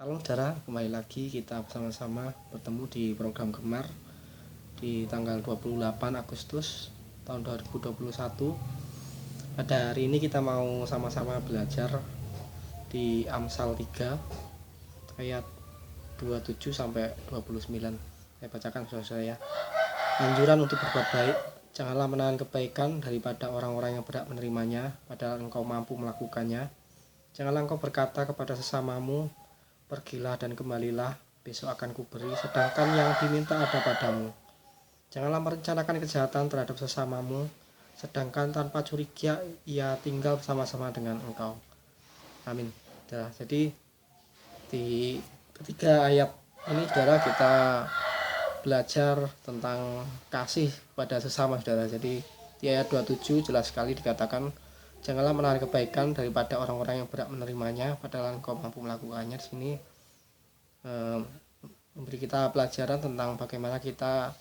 Halo saudara, kembali lagi kita bersama-sama bertemu di program Gemar di tanggal 28 Agustus tahun 2021. Pada hari ini kita mau sama-sama belajar di Amsal 3 ayat 27 sampai 29. Saya bacakan saudara ya. Anjuran untuk berbuat baik, janganlah menahan kebaikan daripada orang-orang yang berhak menerimanya, padahal engkau mampu melakukannya. Janganlah engkau berkata kepada sesamamu, pergilah dan kembalilah, besok akan kuberi, sedangkan yang diminta ada padamu. Janganlah merencanakan kejahatan terhadap sesamamu, sedangkan tanpa curiga ia tinggal bersama-sama dengan engkau. Amin. Jadi di ketiga ayat ini saudara kita belajar tentang kasih pada sesama saudara. Jadi di ayat 27 jelas sekali dikatakan, janganlah menahan kebaikan daripada orang-orang yang berhak menerimanya, padahal engkau mampu melakukannya. Di sini memberi kita pelajaran tentang bagaimana kita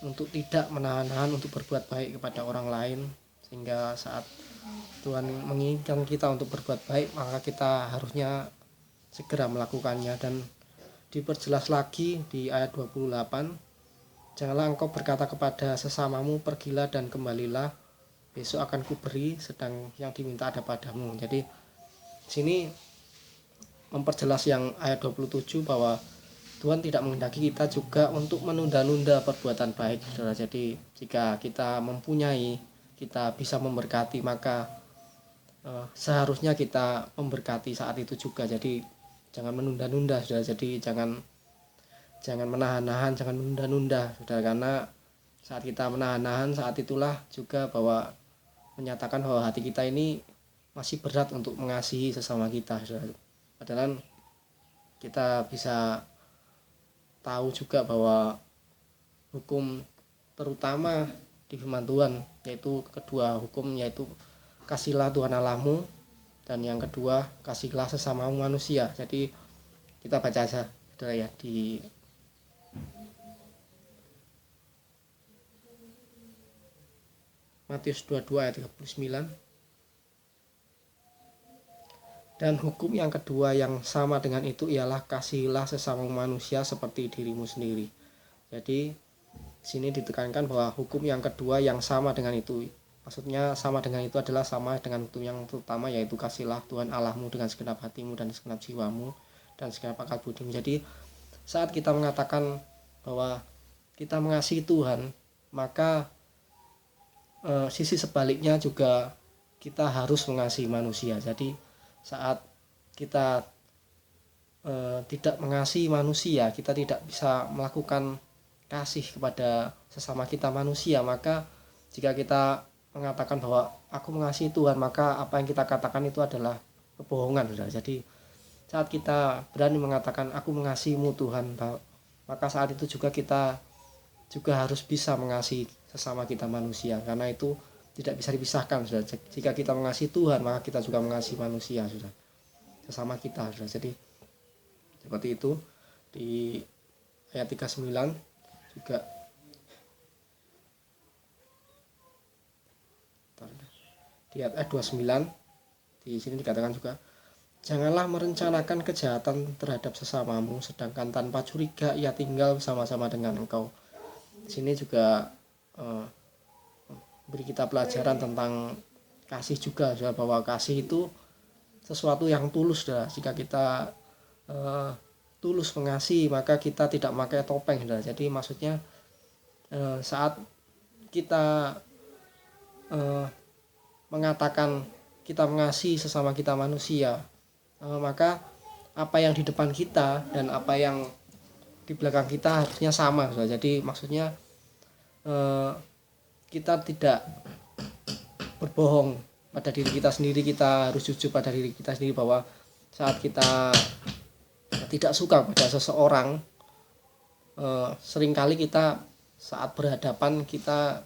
untuk tidak menahan-nahan untuk berbuat baik kepada orang lain, sehingga saat Tuhan menginginkan kita untuk berbuat baik, maka kita harusnya segera melakukannya. Dan diperjelas lagi di ayat 28, janganlah engkau berkata kepada sesamamu, pergilah dan kembalilah, besok akan kuberi, sedang yang diminta ada padamu. Jadi sini memperjelas yang ayat 27 bahwa Tuhan tidak menghendaki kita juga untuk menunda-nunda perbuatan baik, saudara. Jadi jika kita mempunyai, kita bisa memberkati, maka seharusnya kita memberkati saat itu juga. Jadi jangan menunda-nunda, saudara. Jadi jangan menahan-nahan, jangan menunda-nunda, saudara, karena saat kita menahan-nahan, saat itulah juga bahwa menyatakan bahwa hati kita ini masih berat untuk mengasihi sesama kita, saudara. Padahal kita bisa tahu juga bahwa hukum terutama di firman Tuhan, yaitu kedua hukum, yaitu kasihlah Tuhan Allahmu, dan yang kedua kasihlah sesamamu manusia. Jadi kita baca saja saudara ya, di Matius 22 ayat 39. Dan hukum yang kedua yang sama dengan itu ialah kasihilah sesama manusia seperti dirimu sendiri. Jadi sini ditekankan bahwa hukum yang kedua yang sama dengan itu, maksudnya sama dengan itu adalah sama dengan hukum yang pertama, yaitu kasihlah Tuhan Allahmu dengan segenap hatimu dan segenap jiwamu dan segenap akal budimu. Jadi saat kita mengatakan bahwa kita mengasihi Tuhan, maka sisi sebaliknya juga kita harus mengasihi manusia. Jadi saat kita tidak mengasihi manusia, kita tidak bisa melakukan kasih kepada sesama kita manusia. Maka jika kita mengatakan bahwa aku mengasihi Tuhan, maka apa yang kita katakan itu adalah kebohongan, saudara. Jadi saat kita berani mengatakan aku mengasihimu Tuhan, maka saat itu juga kita juga harus bisa mengasihi sesama kita manusia, karena itu tidak bisa dipisahkan, saudara. Jika kita mengasihi Tuhan, maka kita juga mengasihi manusia, saudara, sesama kita, saudara. Jadi seperti itu di ayat 39 juga. Di ayat 29 di sini dikatakan juga, janganlah merencanakan kejahatan terhadap sesamamu, sedangkan tanpa curiga ia tinggal bersama-sama dengan engkau. Di sini juga beri kita pelajaran tentang kasih juga, bahwa kasih itu sesuatu yang tulus, saudara. Jika kita tulus mengasihi, maka kita tidak memakai topeng, saudara. Jadi maksudnya saat kita mengatakan kita mengasihi sesama kita manusia, maka apa yang di depan kita dan apa yang di belakang kita harusnya sama, saudara. Jadi maksudnya kita tidak berbohong pada diri kita sendiri, kita harus jujur pada diri kita sendiri bahwa saat kita tidak suka pada seseorang, seringkali kita saat berhadapan kita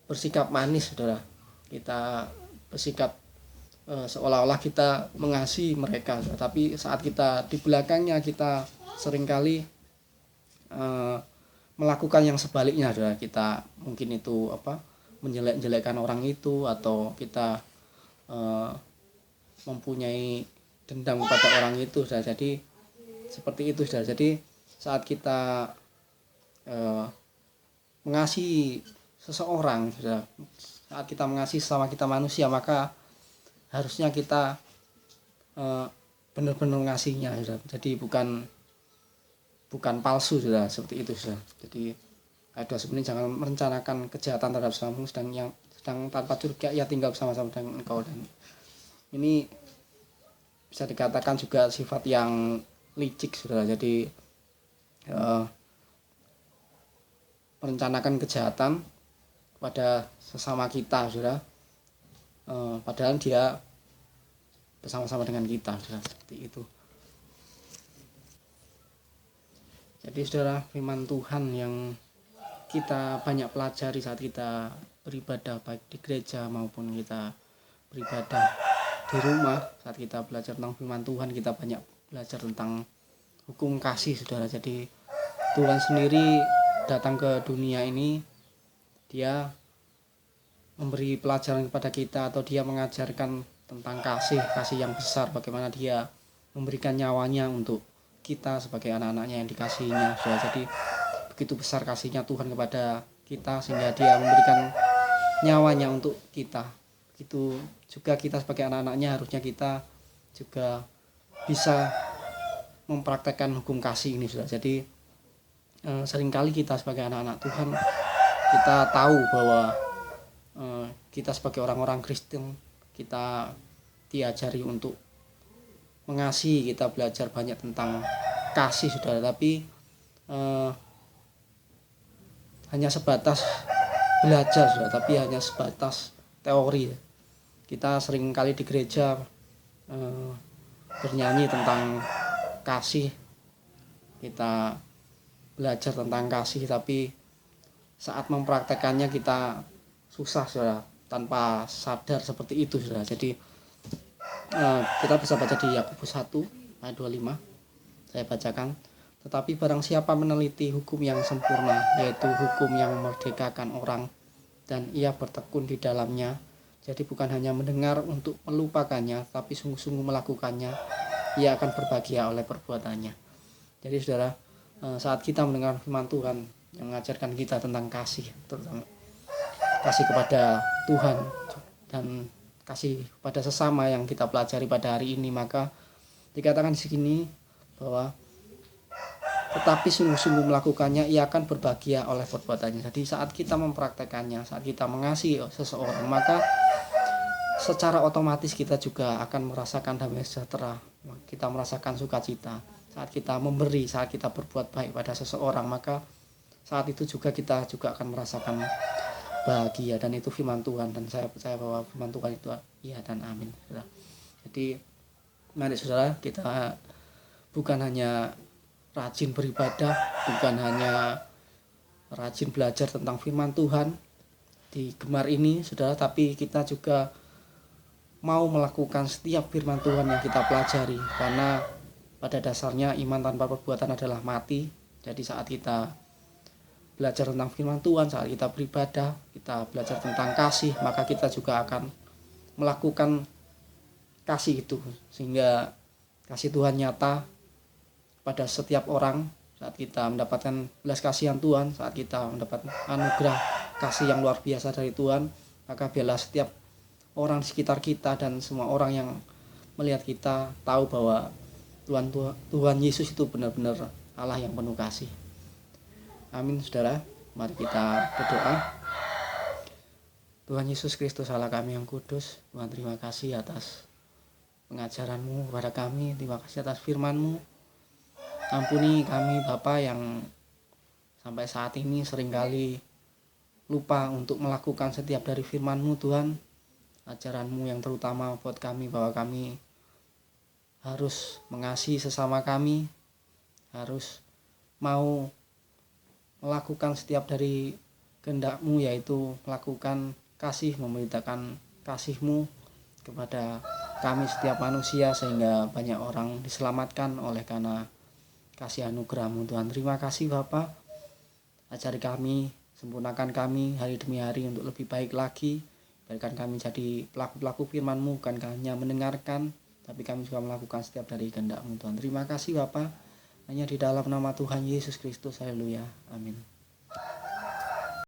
bersikap manis, saudara. Kita bersikap seolah-olah kita mengasihi mereka, tapi saat kita di belakangnya kita seringkali melakukan yang sebaliknya, saudara. Kita mungkin itu menjelek-jelekkan orang itu, atau kita mempunyai dendam kepada orang itu, saudara. Jadi seperti itu saudara. Jadi saat kita mengasihi seseorang saudara, saat kita mengasihi sama kita manusia, maka harusnya kita benar-benar mengasihinya saudara. Jadi bukan palsu saudara, seperti itu saudara. Jadi ayat 29, jangan merencanakan kejahatan terhadap sesamamu sedang tanpa curiga ia tinggal bersama-sama dengan engkau. Dan ini bisa dikatakan juga sifat yang licik saudara. Jadi merencanakan kejahatan pada sesama kita saudara, padahal dia bersama-sama dengan kita saudara, seperti itu. Jadi saudara, firman Tuhan yang kita banyak pelajari saat kita beribadah baik di gereja maupun kita beribadah di rumah, saat kita belajar tentang firman Tuhan, kita banyak belajar tentang hukum kasih saudara. Jadi Tuhan sendiri datang ke dunia ini, dia memberi pelajaran kepada kita, atau dia mengajarkan tentang kasih yang besar, bagaimana dia memberikan nyawanya untuk kita sebagai anak-anaknya yang dikasihinya saudara. Jadi begitu besar kasihnya Tuhan kepada kita sehingga dia memberikan nyawanya untuk kita. Begitu juga kita sebagai anak-anaknya, harusnya kita juga bisa mempraktekkan hukum kasih ini saudara. Jadi seringkali kita sebagai anak-anak Tuhan, kita tahu bahwa kita sebagai orang-orang Kristen, kita diajari untuk mengasihi, kita belajar banyak tentang kasih saudara, tapi hanya sebatas belajar saudara, tapi hanya sebatas teori. Kita sering kali di gereja bernyanyi tentang kasih, kita belajar tentang kasih, tapi saat mempraktekannya kita susah saudara, tanpa sadar seperti itu saudara. Jadi kita bisa baca di Yakobus 1 ayat 25, saya bacakan. Tetapi barang siapa meneliti hukum yang sempurna, yaitu hukum yang memerdekakan orang, dan ia bertekun di dalamnya, jadi bukan hanya mendengar untuk melupakannya, tapi sungguh-sungguh melakukannya, ia akan berbahagia oleh perbuatannya. Jadi saudara, saat kita mendengar firman Tuhan yang mengajarkan kita tentang kasih, terutama kasih kepada Tuhan dan kasih pada sesama yang kita pelajari pada hari ini, maka dikatakan di sini bahwa tetapi sungguh-sungguh melakukannya, ia akan berbahagia oleh perbuatannya. Jadi saat kita mempraktekannya, saat kita mengasihi seseorang, maka secara otomatis kita juga akan merasakan damai sejahtera, kita merasakan sukacita. Saat kita memberi, saat kita berbuat baik pada seseorang, maka saat itu juga kita juga akan merasakan bahagia. Dan itu firman Tuhan, dan saya percaya bahwa firman Tuhan itu iya dan amin. Jadi mari saudara, kita bukan hanya rajin beribadah, bukan hanya rajin belajar tentang firman Tuhan di Gemar ini saudara, tapi kita juga mau melakukan setiap firman Tuhan yang kita pelajari, karena pada dasarnya iman tanpa perbuatan adalah mati. Jadi saat kita belajar tentang firman Tuhan, saat kita beribadah, kita belajar tentang kasih, maka kita juga akan melakukan kasih itu, sehingga kasih Tuhan nyata pada setiap orang. Saat kita mendapatkan belas kasihan Tuhan, saat kita mendapat anugerah kasih yang luar biasa dari Tuhan, maka biarlah setiap orang di sekitar kita dan semua orang yang melihat kita tahu bahwa Tuhan Yesus itu benar-benar Allah yang penuh kasih. Amin saudara, mari kita berdoa. Tuhan Yesus Kristus Allah kami yang kudus, Tuhan terima kasih atas pengajaran-Mu kepada kami, terima kasih atas firman-Mu. Ampuni kami Bapa yang sampai saat ini seringkali lupa untuk melakukan setiap dari firman-Mu Tuhan, ajaran-Mu yang terutama buat kami, bahwa kami harus mengasihi sesama kami, harus mau melakukan setiap dari kehendak-Mu, yaitu melakukan kasih, memberitakan kasih-Mu kepada kami setiap manusia, sehingga banyak orang diselamatkan oleh karena kasih anugerah-Mu Tuhan. Terima kasih Bapa, ajari kami, sempurnakan kami hari demi hari untuk lebih baik lagi. Biarkan kami jadi pelaku-pelaku firman-Mu, bukan hanya mendengarkan, tapi kami juga melakukan setiap dari kehendak-Mu Tuhan. Terima kasih Bapa, Hanya di dalam nama Tuhan Yesus Kristus. Haleluya. Amin.